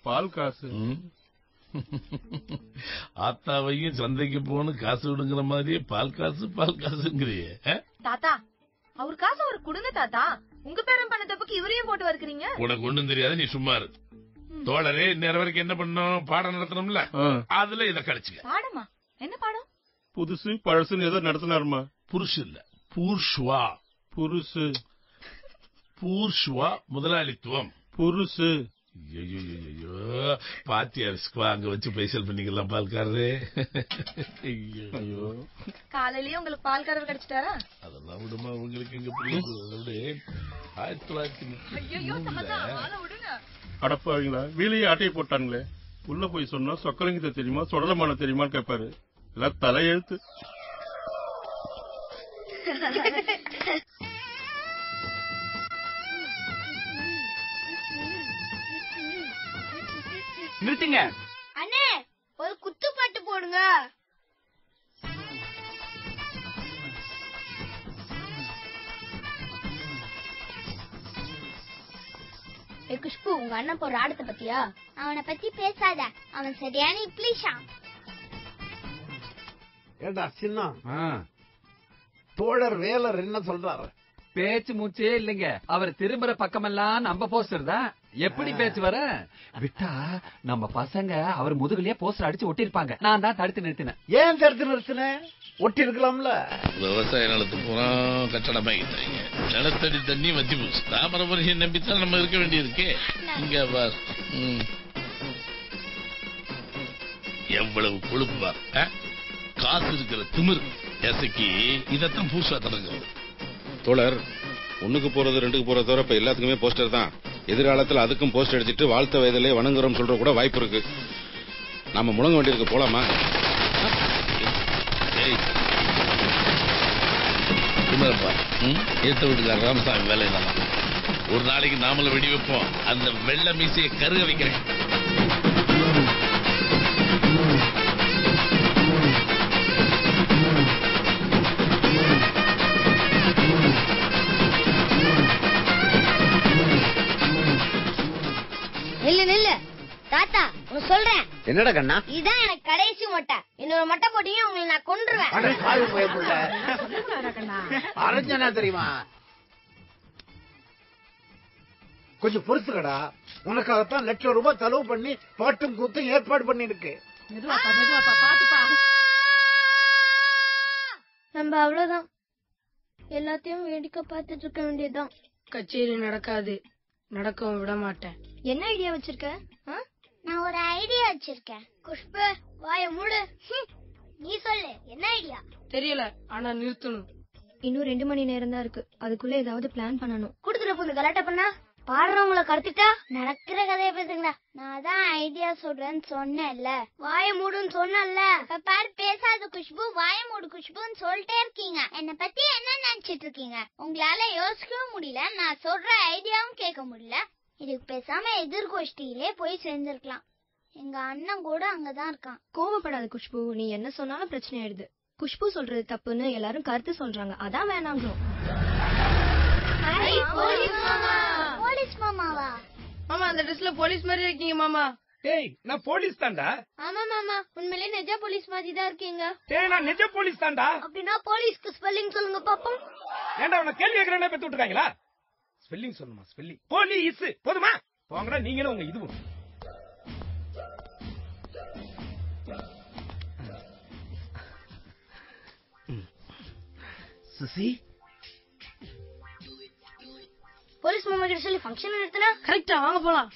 பால் காசு. ஆத்தாவையும் சந்தைக்கு போகணும் காசு விடுங்கிற மாதிரியே பால் காசுங்கிறிய. தாத்தா அவர் காசு அவர் கொடுங்க தாத்தா. உங்க பேரம் பண்ண தப்புக்கு இவரையும் போட்டு வர்க்கிறீங்க. உனக்கு ஒண்ணும் தெரியாது, நீ சும்மா இரு. தோழரே நேரம் வரைக்கும் என்ன பண்ணணும், பாடம் நடத்தணும்ல, அதுல இத கழிச்சுக்க. பாடமா? என்ன பாடம்? புதுசு பழசுன்னு ஏதோ நடத்தினாருமா. புருஷு இல்ல, பூர்ஷ்வா. புருஷு பூர்ஷ்வா முதலாளித்துவம். புருஷு. ஐயோ பாத்தியாரிஸ்குவா அங்க வச்சு பைசல் பண்ணிக்கலாம் பால்காரரே. ஐயோ காலையிலயே உங்களுக்கு பால்காரர் கிடைச்சிட்டாரா? அதெல்லாம் விடுமா, உங்களுக்கு எங்க புரியுது. 1900 அடப்பாவீங்களா, வீலையே ஆட்டையை போட்டாங்களே. உள்ள போய் சொன்னா சொக்கலிங்கத்தை தெரியுமா சொடலமான தெரியுமான்னு கேட்பாரு. எல்லாம் தலையெழுத்து. நிறுத்துங்க அண்ணே, ஒரு குத்து பாட்டு போடுங்க. குஷ்பு, உங்க அண்ணன் போற ஆடத்தை பத்தியா? அவனை பத்தி பேசாத, அவன் சரியான இப்ளிஷா. ஏண்டா சின்ன தோழர் வேலர் என்ன சொல்றாரு? பேச்சு மூச்சே இல்லைங்க. அவர் திரும்புற பக்கமெல்லாம் நம்ம போஸ்டர் தான். எப்படி பேச்சு வர விட்டா நம்ம பசங்க அவர் முதுகுலயே போஸ்டர் அடிச்சு ஒட்டிருப்பாங்க. நான் தான் தடுத்து நிறுத்தினேன். ஏன் தடுத்து நிறுத்தின? ஒட்டி இருக்கலாம்ல. விவசாய நிலத்து பூரா கட்டடமாக்கிட்டாங்க. நிலத்தடி தண்ணி வத்தி போச்சு. தாமிரபரணி நம்பித்தான் நம்ம இருக்க வேண்டியிருக்கு. இங்க பார், எவ்வளவு கொழுப்பு பார். காசு இருக்கிற திமிர் எசைக்கு இதத்தான் பூசா தொடங்குறது. தோழர், ஒண்ணுக்கு போறது ரெண்டுக்கு போறது தவிர இப்ப எல்லாத்துக்குமே போஸ்டர் தான். எதிர்காலத்தில் அதுக்கும் போஸ்டர் அடிச்சிட்டு வாழ்த்த வயதிலே வணங்குறோம் சொல்ற கூட வாய்ப்பு இருக்கு. நாம முழங்க வேண்டியிருக்கு, போலாமா? ஏத்த வீட்டுக்கார ராமசாமி வேலைதான். ஒரு நாளைக்கு நாமளும் வெடி வைப்போம். அந்த வெள்ளை மீசையை கருக வைக்கிறேன். நில்லு தாத்தா, சொல்றேன். என்னடா கண்ணா? இதான் எனக்கு கடைசி மொட்டை. இன்னொரு மொட்டை போட்டீங்க உங்களை நான் கொன்றுவேன். அரஞ்சனா தெரியுமா? கொஞ்சம் பொறுத்துக்கடா. உனக்காகத்தான் லட்சம் ரூபாய் செலவு பண்ணி பாட்டும் கூத்தும் ஏற்பாடு பண்ணி இருக்கு. நம்ம அவ்வளவுதான், எல்லாத்தையும் வேடிக்கை பார்த்துட்டு இருக்க வேண்டியதுதான். கச்சேரி நடக்காது, நடக்கவும் விட மாட்டேன். என்ன ஐடியா வச்சிருக்க? நான் ஒரு ஐடியா வச்சிருக்கேன். குஷ்பு, வாய மூடு. நீ சொல்லு, என்ன ஐடியா? தெரியல, ஆனா நிறுத்தணும். இன்னும் 2 மணி நேரம் தான் இருக்கு. அதுக்குள்ள ஏதாவது பிளான் பண்ணணும். குடுத்துட்டு போது கலாட்டா பண்ணா பாடுறவங்களை கடத்திட்டா நடக்கிற கதையை பேசுங்கடா. நான் தான் ஐடியா சொல்றேன்னு சொன்னேன்ல. வாய மூடுன்னு சொன்னேன்ல. பாரு, பேசாத குஷ்பு, வாய மூடு குஷ்புன்னு சொல்லிட்டே இருக்கீங்க. என்ன பத்தி என்ன நினைச்சிட்டு இருக்கீங்க? உங்களால யோசிக்கவும் முடியல, நான் சொல்ற ஐடியாவும் கேட்க முடியல. இதுக்கு பேசாம எதிர்கோஷ்டியிலே போய் சேர்ந்திருக்கலாம். எங்க அண்ணன் கூட அங்கதான் இருக்கான். கோவப்படாத குஷ்பு, நீ என்ன சொன்னாலும் பிரச்சனை ஆயிடுது. குஷ்பு சொல்றது தப்புன்னு எல்லாரும் கருத்து சொல்றாங்க, அதான் வேணாங்கிறோம். போலீஸ் மாமாவா? மாமா, அந்த ட்ரெஸ்ல போலீஸ் மாதிரி இருக்கீங்க மாமா. டேய், நான் போலீஸ் தான்டா. ஆமா மாமா, உண்மையிலே நிஜ போலீஸ் மாதிரி தான் இருக்கீங்க. டேய், நான் நிஜ போலீஸ் தான்டா. அப்படின்னா போலீஸ்க்கு ஸ்பெல்லிங் சொல்லுங்க பாப்போம். ஏன்டா உன கேள்வி கேக்குறேன்னா பெத்து விட்டுருக்காங்களா? ஸ்பெல்லிங் சொல்லணுமா? ஸ்பெல்லிங் போலீஸ் போதுமா? போங்கடா நீங்களும் உங்க இதுவும். சுசி, போலீஸ் மாமா கிட்ட சொல்லி ஃபங்க்ஷன் நடத்தினா கரெக்டா, வாங்க போலாம்.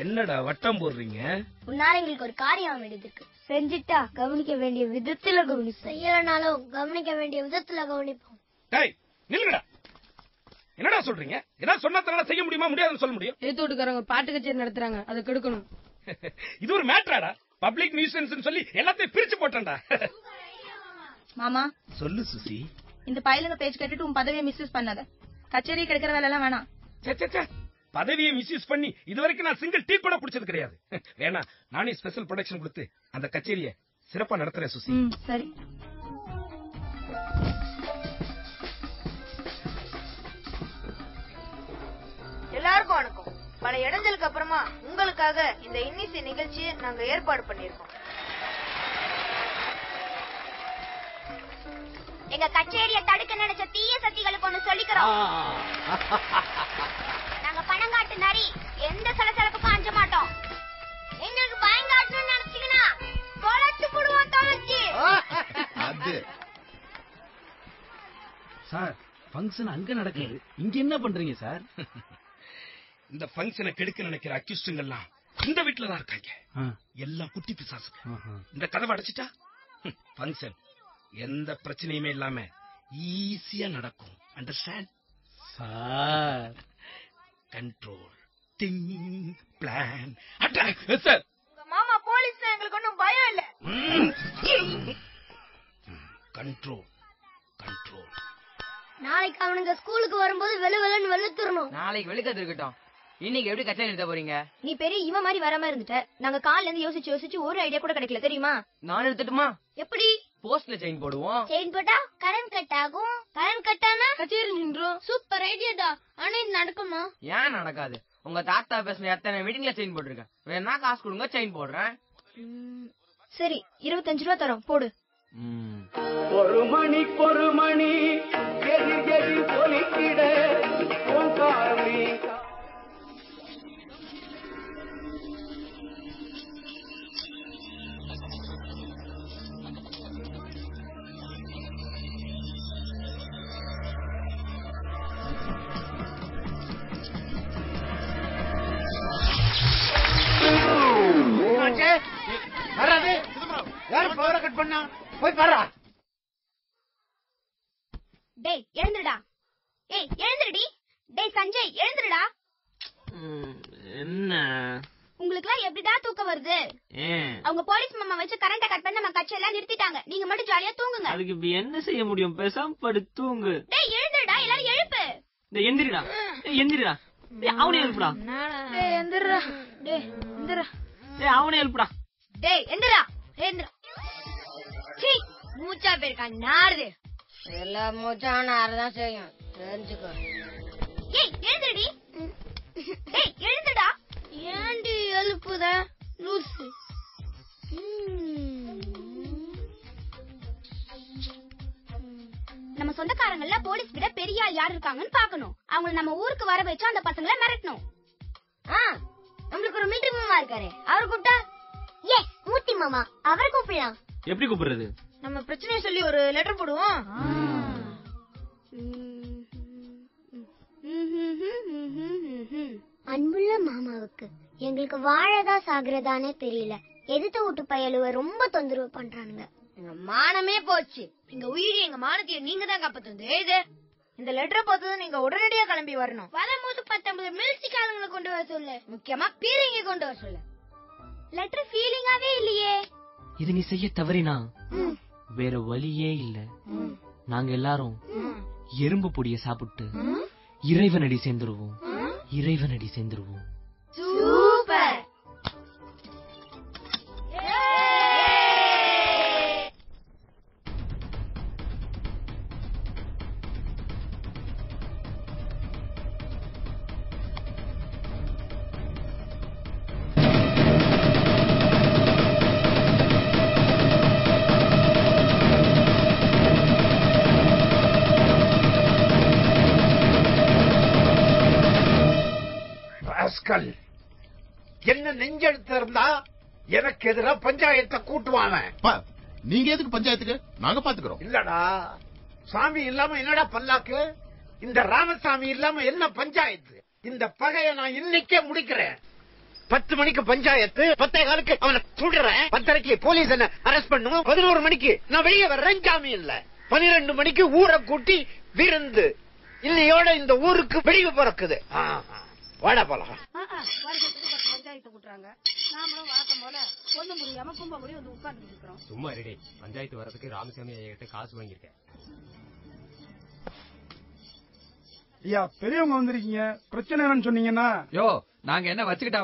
என்னடா வட்டம் போடுறீங்க? உன்னால எங்களுக்கு ஒரு காரியம் வேண்டியது இருக்கு. செஞ்சுட்டா கவனிக்க வேண்டிய விதத்துல கவனி, செய்யறனாலும் கவனிக்க வேண்டிய விதத்துல கவனிப்போம். டேய் நில்லுங்கடா. என்னடா சொல்றீங்க? ஏதாவது சொன்னதுனால செய்ய முடியுமா? முடியாதுன்னு சொல்ல முடியும்? ஏத்தோட்டுக்காரங்க பாட்டு கச்சேரி நடத்துறாங்க, அதை கெடுக்கணும். இது ஒரு மேட்டராடா? பப்ளிக் நியூசன்ஸ் சொல்லி எல்லாத்தையும் பிரிச்சு போட்டேன்டா. மாமா சொல்லு சுசி. இந்த பையலுங்க பேச்சு கேட்டுட்டு உன் பதவியை மிஸ்யூஸ் பண்ணாத. கச்சேரி கிடைக்கிற வேலை எல்லாம் வேணாம். பதவியை மிஸ்யூஸ் பண்ணி இதுவரைக்கும் நான் சிங்கிள் டீ கூட குடிச்சது கிடையாது. வேணா நானே ஸ்பெஷல் ப்ரொடக்ஷன் கொடுத்து அந்த கச்சேரியை சிறப்பா நடத்துறேன் சுசி. சரி. எல்லாருக்கும் வணக்கம். பல இடைஞ்சலுக்கு அப்புறமா உங்களுக்காக இந்த இன்னிசை நிகழ்ச்சியை நாங்க ஏற்பாடு பண்ணிருக்கோம். எங்க கச்சேரியை தடுக்க நினைச்ச தீய சக்திகளுக்கு ஒண்ணு சொல்லிக்கிறோம். நாங்க பணங்காட்டு நரி, எந்த சலசலப்புக்கும் அஞ்ச மாட்டோம். எங்களுக்கு பயங்காட்டணும்னு நினைச்சீங்கன்னா கொலைச்சு போடுவோம் தொலைச்சி. சார், ஃபங்க்ஷன் அங்க நடக்குது, இங்க என்ன பண்றீங்க சார்? இந்த ஃபங்க்ஷனை கெடுக்க நினைக்கிற அக்யூஸ்டுங்கெல்லாம் இந்த வீட்டுல தான் இருக்காங்க. எல்லாம் குட்டி பிசாசுங்க. இந்த கதவை அடைச்சிட்டா ஃபங்க்ஷன் எந்த பிரச்சனையுமே இல்லாம ஈஸியா நடக்கும். Understand sir? Control, think, plan, attack. Sir, உங்க மாமா போலீஸ், எங்களுக்கு ஒன்றும் பயம் இல்ல. Control, control. நாளைக்கு அவனுங்க ஸ்கூலுக்கு வரும்போது வெளுன்னு வெளுத்துறணும். நாளைக்கு வெளுக்கிறது இருக்கட்டும். இன்னைக்கு எப்படி கச்சேரி நிறுத்த போறீங்க? நீ பெரிய இவன் மாதிரி வராம இருந்துட்ட. நாங்க காலைல இருந்து யோசிச்சு ஒரு ஐடியா கூட கிடைக்கல தெரியுமா? நான் எடுத்துட்டுமா? எப்படி? போஸ்ட்ல செயின் போடுவோம். செயின் போட்டா கரண்ட் கட் ஆகும். கரண்ட் கட் ஆனா கச்சேரி நின்றும். சூப்பர் ஐடியாடா. ஆனா இது நடக்குமா? ஏன் நடக்காது? உங்க தாத்தா பேசுன எத்தனை மீட்டிங்ல செயின் போட்டிருக்கேன். வேணா காசு கொடுங்க, செயின் போடுறேன். சரி, 25 ரூபா தரோம், போடு. ஒரு மணி எதிர் ஒலிக்கிட ஓங்காரமே. யாரும் பவரை கட் பண்ணா? போய் பாரா. டேய் எழுந்துடா. ஏய் எழுந்துடி. டேய் சஞ்சய் எழுந்துடா. என்ன உங்களுக்குலாம் எப்படிடா தூக்கம் வருது? அவங்க போலீஸ் மாமா வச்சு கரண்ட கட் பண்ணி நம்ம கட்சியெல்லாம் நிறுத்திட்டாங்க. நீங்க மட்டும் ஜாலியா தூங்குங்க. அதுக்கு இப்படி என்ன செய்ய முடியும்? பேசாம படுத்து தூங்கு. டேய் எழுந்துடா, எல்லாரும் எழுப்பு. டேய் எந்திரிடா, எந்திரிடா. டேய் அவனே எழுப்புடா. டேய் எந்திரா. டேய் எந்திரா. டேய் அவனே எழுப்புடா. டேய் எந்திரா, எந்திரா. சீ, மூச்சா பேர்க்கா நாரு. எல்லா மூச்சான நாரதான் செய்யும், தெரிஞ்சுக்கோ. ஏய் எழுந்துடி. டேய் எழுந்துடா. ஏண்டி எழுப்புத லூசு? நம்ம சொந்தக்காரங்கள்ல போலீஸ் விட பெரிய ஆள் யார் இருக்காங்கன்னு பாக்கணும். அவங்கள நம்ம ஊருக்கு வர வச்சு அந்த பசங்களை மிரட்டணும். நம்மளுக்கு ஒரு மிலிட்டரி மாமா இருக்காரு, அவரை கூப்பிட்டா. ஏ மூர்த்தி மாமா, அவரை கூப்பிடலாம். எப்படி கூப்பிடுறது? நம்ம பிரச்சனையை சொல்லி ஒரு லெட்டர் போடுவோம். அன்புள்ள மாமாவுக்கு எங்களுக்கு வாழதா சாகுறதானே தெரியல. எதிர்த்த வீட்டு பயலுவ ரொம்ப தொந்தரவு பண்றானுங்க. எங்க மானமே போச்சு. எங்க உயிரி எங்க மானத்தையும் நீங்க தான் காப்பாத்து. இந்த லெட்டரை பார்த்தது நீங்க உடனடியா கிளம்பி வரணும். வரும்போது 19 மிலிட்டரிக்காரங்களை கொண்டு வர சொல்லு. முக்கியமா பீரிங்க கொண்டு வர சொல்லு. லெட்டர் ஃபீலிங்காவே இல்லையே. இது நீ செய்ய தவறினா வேற வழியே இல்ல. நாங்க எல்லாரும் எறும்பு பொடிய சாப்பிட்டு இறைவனடி சேர்ந்துருவோம். இறைவனடி சேர்ந்துருவோம். சூப்பர். என்ன நெஞ்செடுத்து இருந்தா எனக்கு எதிராக பஞ்சாயத்தை கூட்டுவாங்க. நீங்க எதுக்கு பஞ்சாயத்துக்கு? நாங்க பாத்துக்கிறோம். இல்லடா, சாமி இல்லாம என்னடா பல்லாக்கு? இந்த ராமசாமி இல்லாம என்ன பஞ்சாயத்து? இந்த பகையை நான் இன்னைக்கே முடிக்கிறேன். 10 மணிக்கு பஞ்சாயத்து, 10:15 அவனை சுடுறேன். 10:30 போலீஸ் என்ன அரெஸ்ட் பண்ணும். 11 மணிக்கு நான் வெளியே வர்றேன், ஜாமீன் இல்ல. 12 மணிக்கு ஊரை கூட்டி விருந்து. இன்னையோட இந்த ஊருக்கு வெளியே பிறக்குது. வாடா போலாம். பஞ்சாயத்து கூட்டுறாங்க. நாமளும் வழக்கம் போல ஒண்ணு முடியாம கும்பபடி வந்து உட்கார்ந்து இருக்கிறோம். சும்மா ரெடி. பஞ்சாயத்து வரதுக்கு ராமசாமி ஐயா கிட்ட காசு வாங்கியிருக்கேன். ஐயா பெரியவங்க வந்திருக்கீங்க, பிரச்சனை என்னன்னு சொன்னீங்கன்னா. யோ நாங்க என்ன வச்சுக்கிட்டா